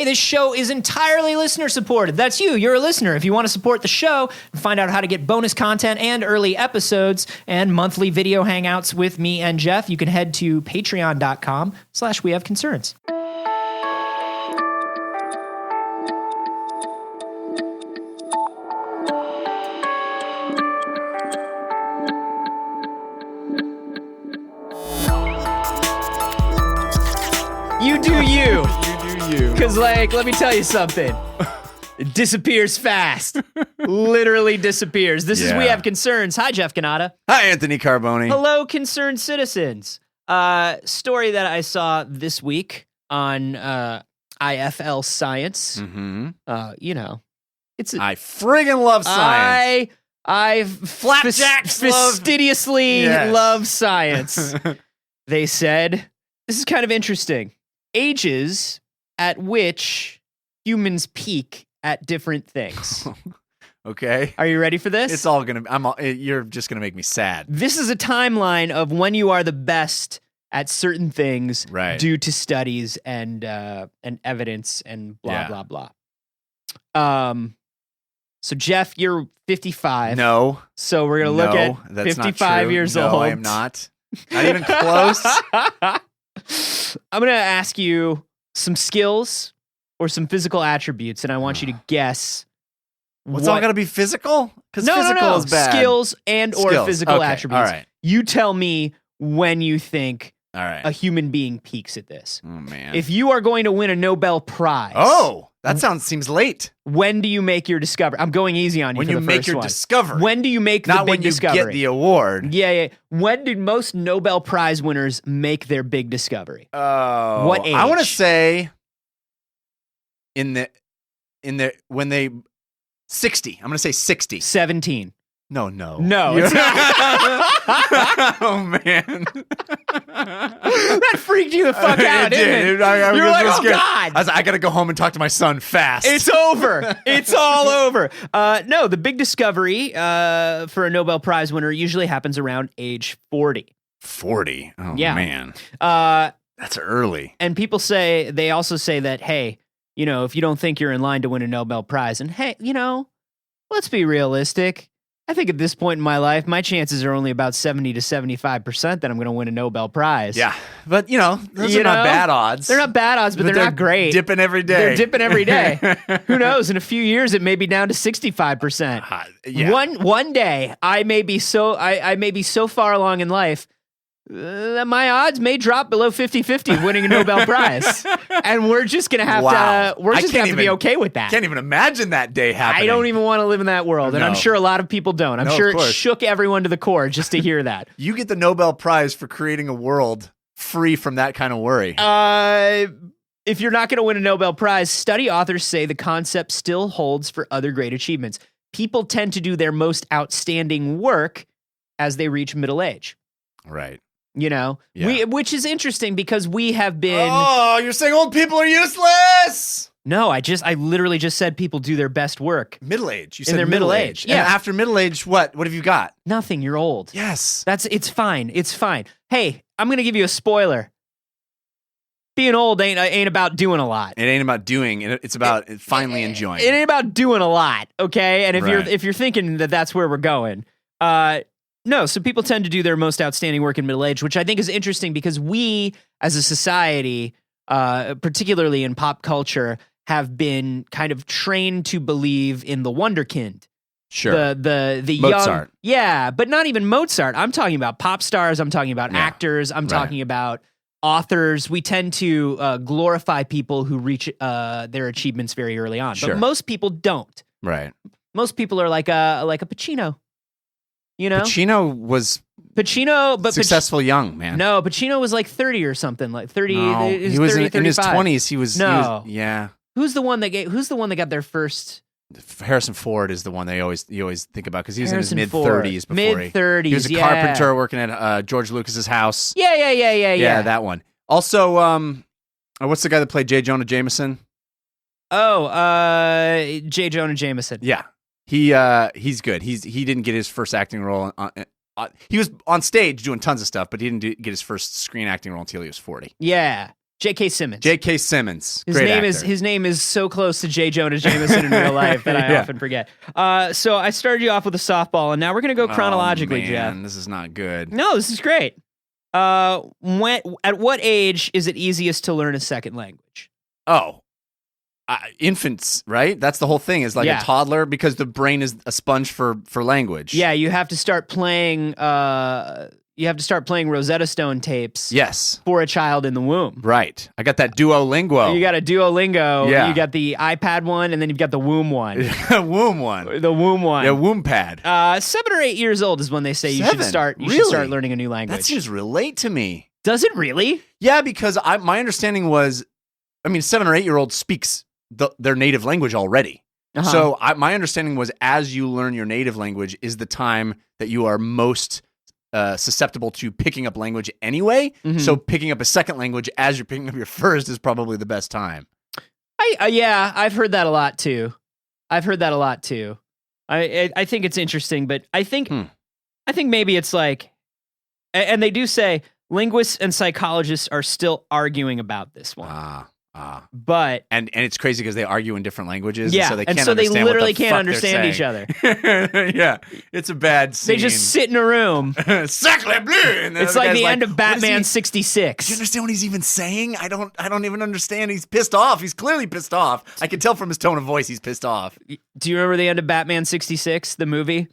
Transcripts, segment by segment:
Hey, this show is entirely listener supported. That's you. You're a listener. If you want to support the show and find out how to get bonus content and early episodes and monthly video hangouts with me and Jeff, you can head to patreon.com/wehaveconcerns. You do you. Because, let me tell you something. It disappears fast. Literally disappears. This is We Have Concerns. Hi, Jeff Cannata. Hi, Anthony Carboni. Hello, concerned citizens. Story that I saw this week on IFL Science. Mm-hmm. It's I friggin' love science. I fastidiously love science. They said, this is kind of interesting. Ages at which humans peak at different things. Okay. Are you ready for this? It's all gonna. You're just gonna make me sad. This is a timeline of when you are the best at certain things, right, due to studies and evidence and blah blah blah. So Jeff, you're 55. No. So we're gonna look at 55 years old. No, I am not. Not even close. I'm going to ask you some skills or some physical attributes, and I want you to guess. What's all got to be physical? Because physical is bad. Skills or physical attributes. All right. You tell me when you think a human being peaks at this. Oh, man. If you are going to win a Nobel Prize. Oh, that seems late. When do you make your discovery? I'm going easy on you. When for you the make first your one. discovery. When do you make the big discovery? Not when you get the award. Yeah. When did most Nobel Prize winners make their big discovery? Oh. What age? I want to say when they 60. I'm going to say 60. 17. No. It's not. Oh, man. That freaked you the fuck out, didn't it? You were like, oh, God. I got to go home and talk to my son fast. It's over. It's all over. No, the big discovery for a Nobel Prize winner usually happens around age 40. 40? Oh, yeah. Man. That's early. And they also say that, hey, if you don't think you're in line to win a Nobel Prize, and hey, let's be realistic. I think at this point in my life, my chances are only about 70 to 75% that I'm going to win a Nobel Prize. Yeah. But, those are not bad odds. They're not bad odds, but they're not great. Dipping every day. They're dipping every day. Who knows? In a few years, it may be down to 65%. Yeah. One day, I may be so far along in life that my odds may drop below 50-50 winning a Nobel Prize. And we're just going to have to be okay with that. Can't even imagine that day happening. I don't even want to live in that world. And I'm sure a lot of people don't. I'm sure it shook everyone to the core just to hear that. You get the Nobel Prize for creating a world free from that kind of worry. If you're not going to win a Nobel Prize, study authors say the concept still holds for other great achievements. People tend to do their most outstanding work as they reach middle age. Right. Which is interesting because we have been. Oh, you're saying old people are useless? No, I literally just said people do their best work. Middle age. You said in their middle age. Yeah. And after middle age, what? What have you got? Nothing. You're old. Yes. It's fine. It's fine. Hey, I'm going to give you a spoiler. Being old ain't about doing a lot. It ain't about doing. It's about finally enjoying. It ain't about doing a lot, okay? And if you're thinking that that's where we're going, no, so people tend to do their most outstanding work in middle age, which I think is interesting because we, as a society, particularly in pop culture, have been kind of trained to believe in the wonderkind. Sure. The Mozart. Young, but not even Mozart. I'm talking about pop stars. I'm talking about actors. I'm talking about authors. We tend to glorify people who reach their achievements very early on, but most people don't. Right. Most people are like a Pacino. Pacino was successful young, man. No, Pacino was like 30 or something, like 30. No, he was 30, in his 20s. Yeah. Who's the one that got their first? Harrison Ford is the one you always think about because he was in his mid-30s before. Mid-30s, he was a carpenter working at George Lucas's house. Yeah. Yeah, that one. Also, what's the guy that played J. Jonah Jameson? Oh, J. Jonah Jameson. Yeah. He's good. He didn't get his first acting role. He was on stage doing tons of stuff, but he didn't get his first screen acting role until he was 40. Yeah. J.K. Simmons. J.K. Simmons. His Great name actor. is so close to J. Jonah Jameson in real life that I often forget. So I started you off with a softball, and now we're going to go chronologically, Jeff. This is not good. No, this is great. At what age is it easiest to learn a second language? Oh, infants, right? That's the whole thing. Is like a toddler because the brain is a sponge for language. Yeah, you have to start playing. Rosetta Stone tapes. Yes. For a child in the womb. Right. I got that Duolingo. You got a Duolingo. Yeah. You got the iPad one, and then you've got the womb one. Womb one. The womb one. Yeah, womb pad. 7 or 8 years old is when they say you should start learning a new language. That seems real late to me. Does it really? Yeah, because my understanding was, 7 or 8 year old speaks their native language already. Uh-huh. So my understanding was as you learn your native language is the time that you are most susceptible to picking up language anyway. Mm-hmm. So picking up a second language as you're picking up your first is probably the best time. I've heard that a lot too. I think it's interesting, but I think maybe it's like, and they do say linguists and psychologists are still arguing about this one. But and it's crazy because they argue in different languages. Yeah, and so they literally can't understand each other. Yeah, it's a bad scene. They just sit in a room. Sacre bleu! It's like the end of Batman 66. Do you understand what he's even saying? I don't even understand. He's pissed off. He's clearly pissed off. I can tell from his tone of voice he's pissed off. Do you remember the end of Batman 66, the movie?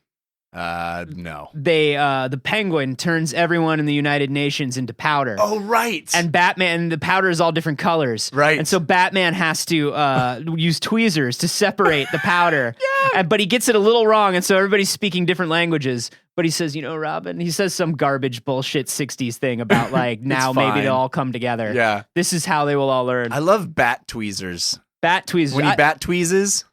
No. The Penguin turns everyone in the United Nations into powder. Oh, right. And the powder is all different colors. Right. And so Batman has to use tweezers to separate the powder. Yeah. But he gets it a little wrong, and so everybody's speaking different languages. But he says, Robin, he says some garbage bullshit 60s thing about like, now maybe they'll all come together. Yeah. This is how they will all learn. I love bat tweezers. Bat tweezers. When he bat tweezes?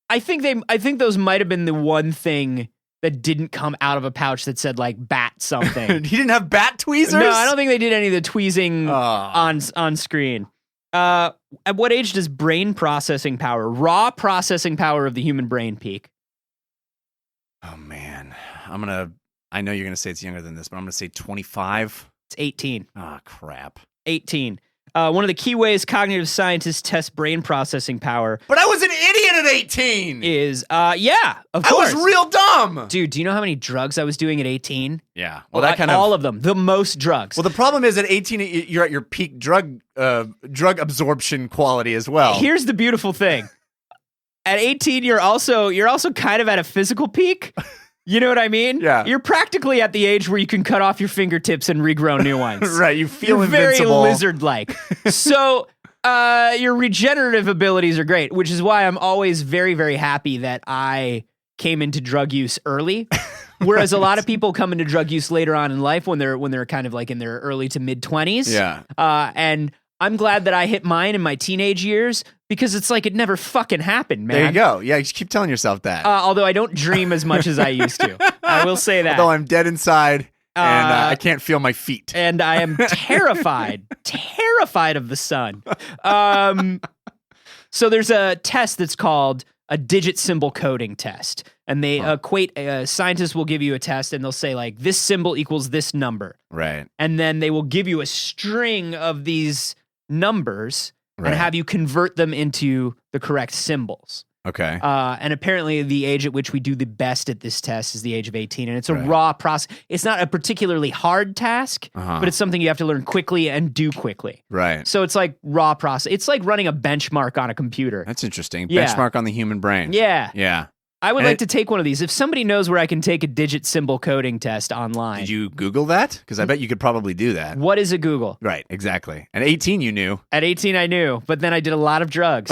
I think those might have been the one thing that didn't come out of a pouch that said like bat something. He didn't have bat tweezers? No, I don't think they did any of the tweezing on screen. At what age does raw processing power of the human brain peak? Oh man, I know you're gonna say it's younger than this, but I'm gonna say 25. It's 18. Oh crap. 18. One of the key ways cognitive scientists test brain processing power. But I was an idiot at 18. Is of course. I was real dumb. Dude, do you know how many drugs I was doing at 18? Yeah. Well, all of them. The most drugs. Well, the problem is at 18 you're at your peak drug absorption quality as well. Here's the beautiful thing. At 18 you're also kind of at a physical peak. You know what I mean? Yeah. You're practically at the age where you can cut off your fingertips and regrow new ones. Right. You feel Very invincible. lizard-like. So your regenerative abilities are great, which is why I'm always very, very happy that I came into drug use early. Whereas a lot of people come into drug use later on in life when they're kind of like in their early to mid 20s. Yeah. And I'm glad that I hit mine in my teenage years because it's like it never fucking happened, man. There you go. Yeah, you keep telling yourself that. Although I don't dream as much as I used to. I will say that. Although I'm dead inside and I can't feel my feet. And I am terrified of the sun. So there's a test that's called a digit symbol coding test. And they equate, scientists will give you a test and they'll say like, this symbol equals this number. Right. And then they will give you a string of these numbers and have you convert them into the correct symbols. Okay. And apparently the age at which we do the best at this test is the age of 18. And it's a raw process. It's not a particularly hard task, but it's something you have to learn quickly and do quickly. Right. So it's like raw process. It's like running a benchmark on a computer. That's interesting. Yeah. Benchmark on the human brain. Yeah. Yeah. I would like to take one of these. If somebody knows where I can take a digit symbol coding test online. Did you Google that? Because I bet you could probably do that. What is a Google? Right, exactly. At 18, you knew. At 18, I knew, but then I did a lot of drugs.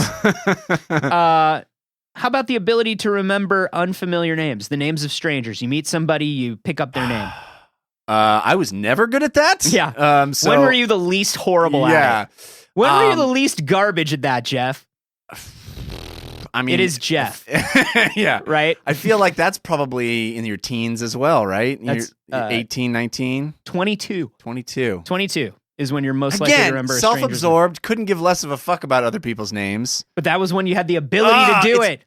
How about the ability to remember unfamiliar names, the names of strangers? You meet somebody, you pick up their name. I was never good at that. Yeah. When were you the least horrible at it? When were you the least garbage at that, Jeff? I mean, it is Jeff. Yeah. Right? I feel like that's probably in your teens as well, right? That's, you're 18, 19? 22. 22 is when you're most likely to remember a stranger's name. Self-absorbed, couldn't give less of a fuck about other people's names. But that was when you had the ability to do it.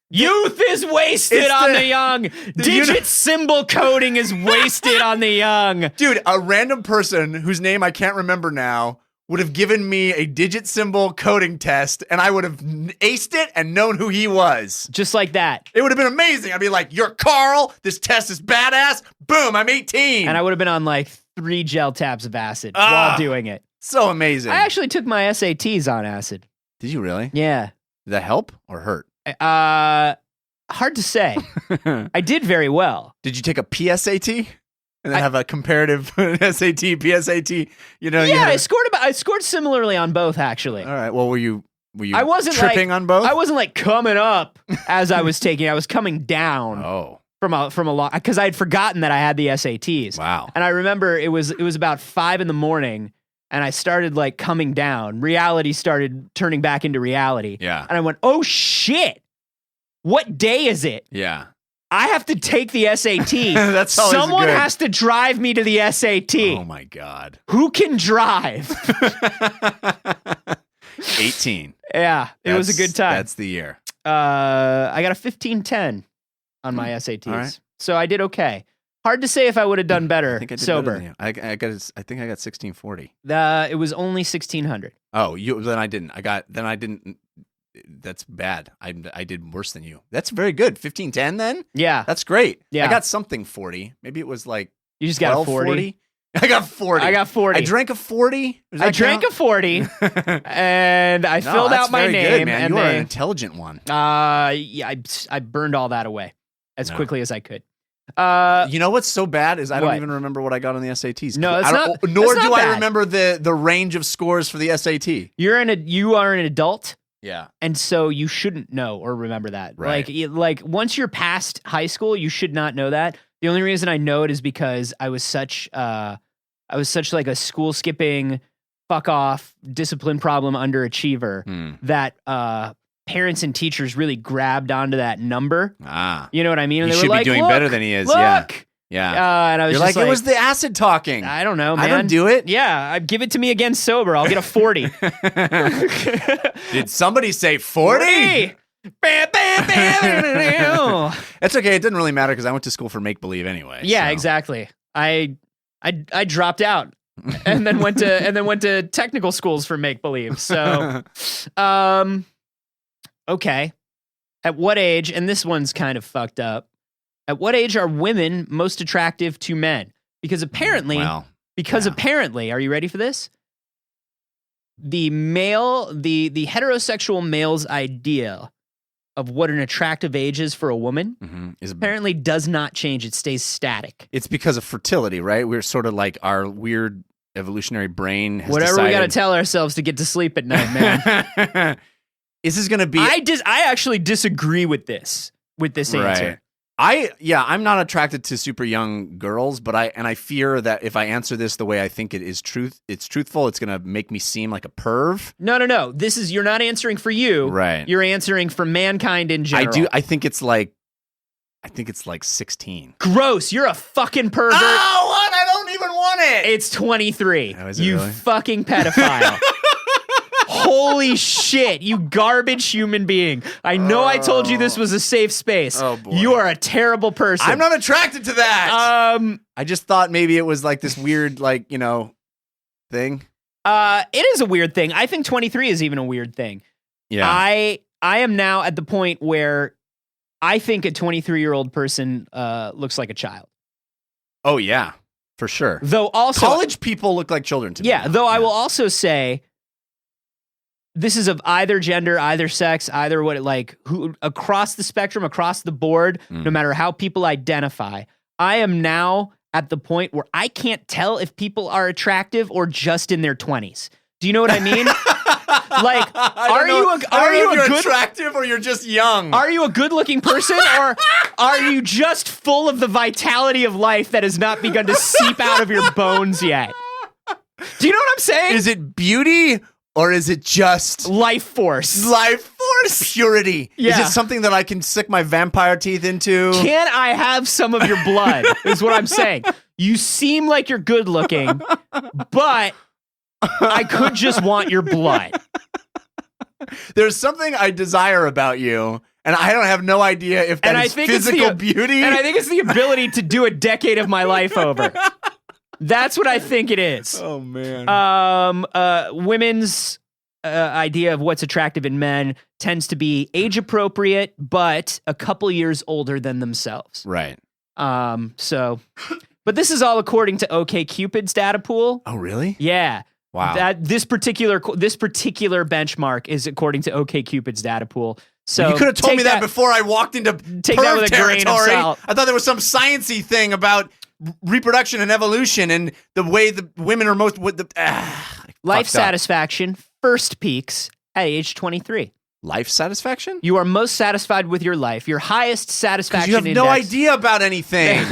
Youth is wasted on the young. Digit symbol coding is wasted on the young. Dude, a random person whose name I can't remember now would have given me a digit symbol coding test, and I would have aced it and known who he was. Just like that. It would have been amazing. I'd be like, you're Carl. This test is badass. Boom, I'm 18. And I would have been on like 3 gel tabs of acid while doing it. So amazing. I actually took my SATs on acid. Did you really? Yeah. Did that help or hurt? Hard to say. I did very well. Did you take a PSAT? And then have a comparative SAT, PSAT, I scored similarly on both, actually. All right. Well, were you I wasn't tripping on both? I wasn't like coming up as I was taking. I was coming down. Oh. From a lot, because I had forgotten that I had the SATs. Wow. And I remember it was about 5 a.m, and I started like coming down. Reality started turning back into reality. Yeah. And I went, oh shit, what day is it? Yeah. I have to take the SAT. That's always Someone good. has to drive me to the SAT. Oh my God. Who can drive? 18. Yeah, it was a good time. That's the year. I got a 1510 on my SATs. All right. So I did okay. Hard to say if I would have done better I think I did sober. better than you. I think I got 1640. It was only 1600. Oh, then I didn't. That's bad. I did worse than you. That's very good. 1510 then? Yeah. That's great. Yeah. I got something 40. Maybe it was like You just got a 40. I got 40. I got 40. I drank a 40. I drank a 40 and I filled out my name. Good, man. And you are an intelligent one. Yeah, I burned all that away as quickly as I could. You know what's so bad is I don't what? even remember what I got on the SATs. No, it's not. Nor that's do not I bad. remember the range of scores for the SAT. You are an adult. Yeah. And so you shouldn't know or remember that. Right. Like once you're past high school, you should not know that. The only reason I know it is because I was such like a school skipping, fuck off, discipline problem underachiever that parents and teachers really grabbed onto that number. You know what I mean? And he they should were be like, doing better than he is. Look! Yeah. Yeah. And I was You're just like, it was the acid talking. I don't know, man. I don't do it. Yeah, give it to me again sober. I'll get a 40. Did somebody say 40? That's okay. It didn't really matter because I went to school for make believe anyway. Yeah, so. exactly. I dropped out and then went to technical schools for make believe. So, okay. At what age? And this one's kind of fucked up. At what age are women most attractive to men? Because apparently, are you ready for this? The heterosexual male's idea of what an attractive age is for a woman apparently does not change. It stays static. It's because of fertility, right? We're sort of like our weird evolutionary brain has Whatever we got to tell ourselves to get to sleep at night, man. Is this going to be... I actually disagree with this answer. Right. I'm not attracted to super young girls, but I fear that if I answer this the way I think it's truthful, it's going to make me seem like a perv. No. You're not answering for you. Right. You're answering for mankind in general. I think it's like 16. Gross. You're a fucking pervert. Oh, what? I don't even want it. It's 23. Oh, is it you really? Fucking pedophile. Holy shit, you garbage human being. I know I told you this was a safe space. Oh, boy. You are a terrible person. I'm not attracted to that. I just thought maybe it was like this weird, thing. It is a weird thing. I think 23 is even a weird thing. Yeah. I am now at the point where I think a 23-year-old person looks like a child. Oh, yeah, for sure. Though also... College people look like children to me. Yeah, though I will also say... This is of either gender, either sex, either who across the spectrum, across the board, no matter how people identify. I am now at the point where I can't tell if people are attractive or just in their 20s. Do you know what I mean? Are you attractive or you're just young? Are you a good-looking person or are you just full of the vitality of life that has not begun to seep out of your bones yet? Do you know what I'm saying? Is it beauty? Or is it just... Life force. Life force. Purity. Yeah. Is it something that I can stick my vampire teeth into? Can I have some of your blood, is what I'm saying. You seem like you're good looking, but I could just want your blood. There's something I desire about you, and I don't have no idea if that is physical beauty. And I think it's the ability to do a decade of my life over. That's what I think it is. Oh man. Women's idea of what's attractive in men tends to be age appropriate, but a couple years older than themselves. Right. But this is all according to OkCupid's data pool. Oh, really? Yeah. Wow. This particular benchmark is according to OkCupid's data pool. So you could have told me that before I walked into take that with a grain of salt. I thought there was some sciencey thing about reproduction and evolution and the way the women are most life satisfaction first peaks at age 23. Life satisfaction? You are most satisfied with your life. Your highest satisfaction index. You have no idea about anything.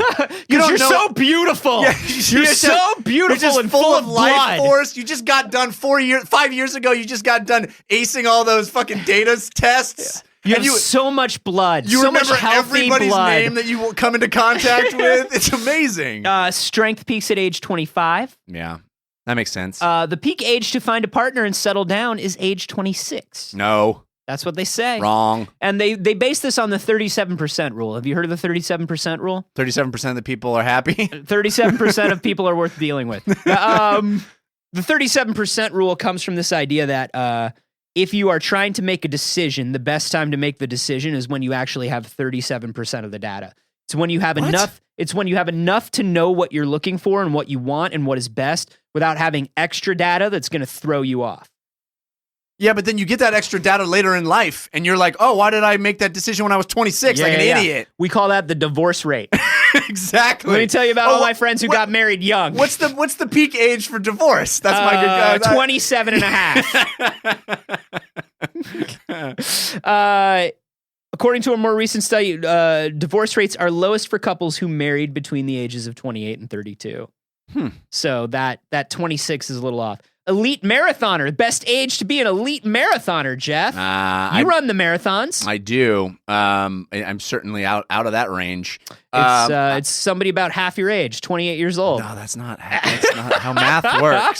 You're so beautiful. Yeah, you're so beautiful just and full of blood. life force. You just got done 5 years ago. You just got done acing all those fucking data tests. You have so much blood. You so remember much healthy everybody's blood. name that you will come into contact with. It's amazing. Strength peaks at age 25. Yeah, that makes sense. The peak age to find a partner and settle down is age 26. No. That's what they say. Wrong. And they base this on the 37% rule. Have you heard of the 37% rule? 37% of the people are happy? 37% of people are worth dealing with. The 37% rule comes from this idea that if you are trying to make a decision, the best time to make the decision is when you actually have 37% of the data. It's when you have enough. It's when you have enough to know what you're looking for and what you want and what is best without having extra data that's going to throw you off. Yeah, but then you get that extra data later in life, and you're like, oh, why did I make that decision when I was 26 like an idiot? We call that the divorce rate. Exactly. Let me tell you about all my friends who got married young. What's the peak age for divorce? That's my good 27 and a half. According to a more recent study, divorce rates are lowest for couples who married between the ages of 28 and 32. So that 26 is a little off. Elite marathoner, best age to be an elite marathoner, Jeff. You run the marathons. I do. I'm certainly out of that range. It's somebody about half your age, 28 years old. No, that's not how math works.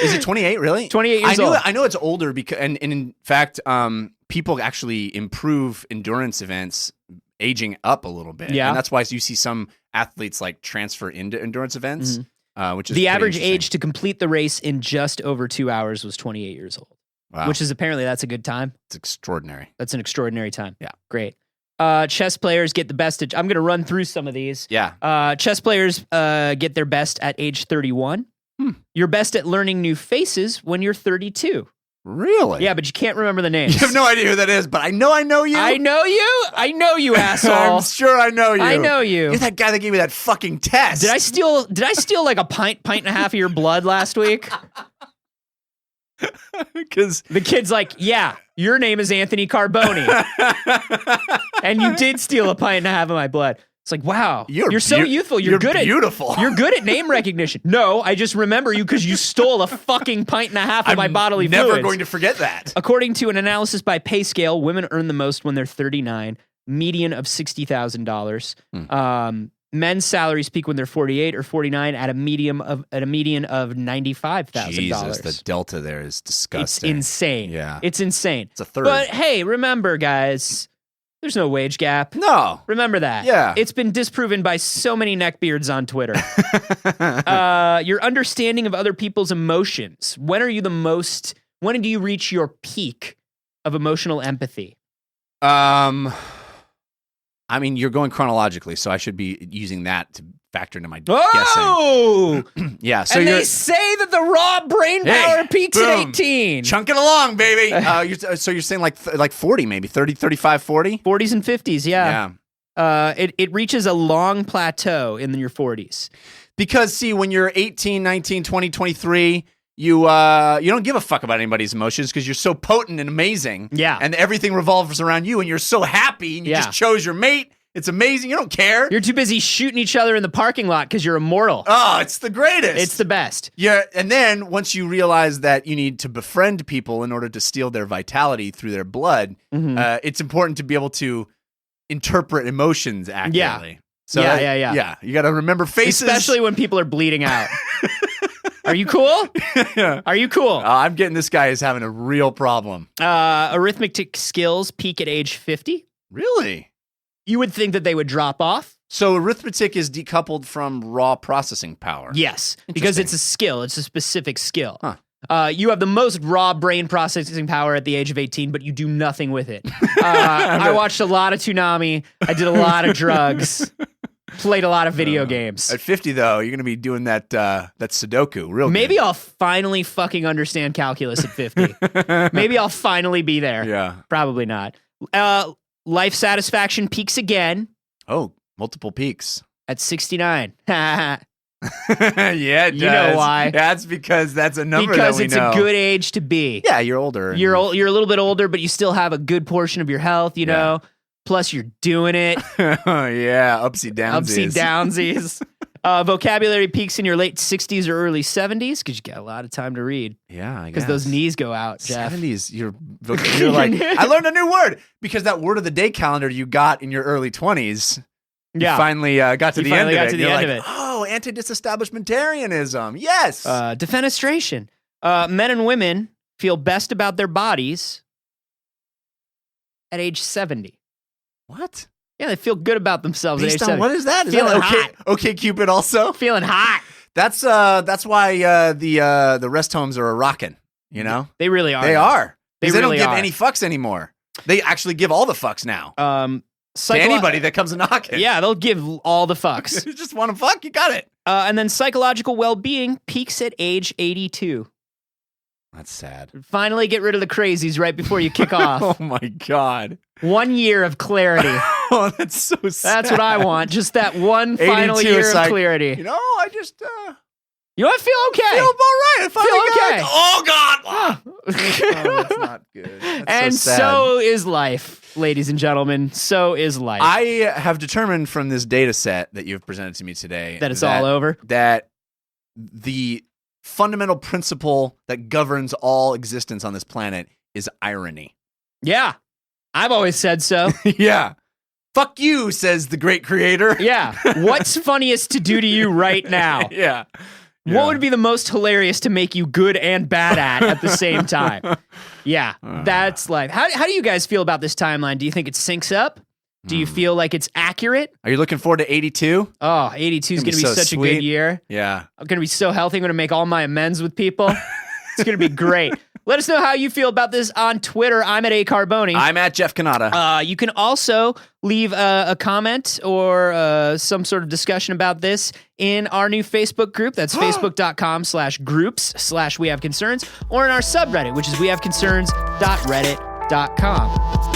Is it 28, really? 28 years old. I know it's older because, and in fact, people actually improve endurance events aging up a little bit. Yeah. And that's why you see some athletes like transfer into endurance events. Which is the average age to complete the race in just over 2 hours was 28 years old. Wow. Which is apparently that's a good time. It's extraordinary. That's an extraordinary time. Yeah. Great. Chess players get the best. I'm going to run through some of these. Yeah. Chess players get their best at age 31. You're best at learning new faces when you're 32. Really? Yeah, but you can't remember the names. You have no idea who that is, but I know you. I know you? I know you, asshole. I'm sure I know you. I know you. You're that guy that gave me that fucking test. Did I steal like a pint and a half of your blood last week? Because the kid's like, yeah, your name is Anthony Carboni. And you did steal a pint and a half of my blood. It's like, wow, you're so youthful. You're good beautiful. You're good at name recognition. No, I just remember you because you stole a fucking pint and a half of my bodily fluids. I'm never going to forget that. According to an analysis by PayScale, women earn the most when they're 39, median of $60,000. Men's salaries peak when they're 48 or 49 at a median of $95,000. Jesus, the delta there is disgusting. It's insane. Yeah, it's insane. It's a third. But hey, remember, guys. There's no wage gap. No. Remember that. Yeah. It's been disproven by so many neckbeards on Twitter. Your understanding of other people's emotions. When do you reach your peak of emotional empathy? I mean, you're going chronologically, so I should be using that to factor into my guessing. Yeah. So they say that the raw brain power peaks at 18. Chunk it along, baby. So you're saying like 40, maybe 30, 35, 40? 40s and 50s, yeah. It reaches a long plateau in your 40s. Because, see, when you're 18, 19, 20, 23... You don't give a fuck about anybody's emotions because you're so potent and amazing. Yeah. And everything revolves around you and you're so happy and you just chose your mate. It's amazing. You don't care. You're too busy shooting each other in the parking lot because you're immortal. Oh, it's the greatest. It's the best. Yeah. And then once you realize that you need to befriend people in order to steal their vitality through their blood, it's important to be able to interpret emotions accurately. Yeah. So yeah. You got to remember faces. Especially when people are bleeding out. Are you cool? Are you cool? I'm getting this guy is having a real problem. Arithmetic skills peak at age 50. Really? you would think that they would drop off. So arithmetic is decoupled from raw processing power. Yes, because it's a skill. It's a specific skill. Huh. You have the most raw brain processing power at the age of 18, but you do nothing with it. I watched a lot of Toonami. I did a lot of drugs. Played a lot of video games. At 50, though, you're going to be doing that Sudoku real Maybe good. I'll finally fucking understand calculus at 50. Maybe I'll finally be there. Yeah. Probably not. Life satisfaction peaks again. Oh, multiple peaks. At 69. Yeah, it does. You know why? That's because that's a number because that we it's know. a good age to be. Yeah, you're older. You're a little bit older, but you still have a good portion of your health, you know? Plus, you're doing it. Yeah, upsy downsies. Upsy downsies. Vocabulary peaks in your late 60s or early 70s because you got a lot of time to read. Yeah, I guess. Because those knees go out, Jeff. 70s, you're like, I learned a new word because that word of the day calendar you got in your early 20s. You finally got to the end of it. You're like, oh, anti-disestablishmentarianism. Yes. Defenestration. Men and women feel best about their bodies at age 70. What? Yeah, they feel good about themselves Based at age on 70. what is that? Is Feeling that hot. Okay, Cupid also? Feeling hot. That's why the rest homes are rocking, you know? They really are. They are. They Because really don't give are. any fucks anymore. They actually give all the fucks now. To anybody that comes knocking. Yeah, they'll give all the fucks. You just want to fuck, you got it. And then psychological well-being peaks at age 82. That's sad. Finally get rid of the crazies right before you kick off. Oh my God. 1 year of clarity. Oh, that's so sad. That's what I want. Just that one final year of clarity. You know, I just... You know, I feel okay. feel all right. I finally feel okay. Oh, God. Oh, that's not good. That's and so sad. so is life, ladies and gentlemen. So is life. I have determined from this data set that you've presented to me today that it's all over. That the fundamental principle that governs all existence on this planet is irony. Yeah. I've always said so. Yeah. Fuck you, says the great creator. Yeah. What's funniest to do to you right now? Yeah. What would be the most hilarious to make you good and bad at the same time? Yeah, that's life. How do you guys feel about this timeline? Do you think it syncs up? Do you feel like it's accurate? Are you looking forward to 82? Oh, 82 is going to be such a good year. Yeah. I'm going to be so healthy. I'm going to make all my amends with people. It's going to be great. Let us know how you feel about this on Twitter. I'm at @Carboni. I'm at Jeff Cannata. You can also leave a comment or some sort of discussion about this in our new Facebook group. That's facebook.com/groups/wehaveconcerns, or in our subreddit, which is wehaveconcerns.reddit.com.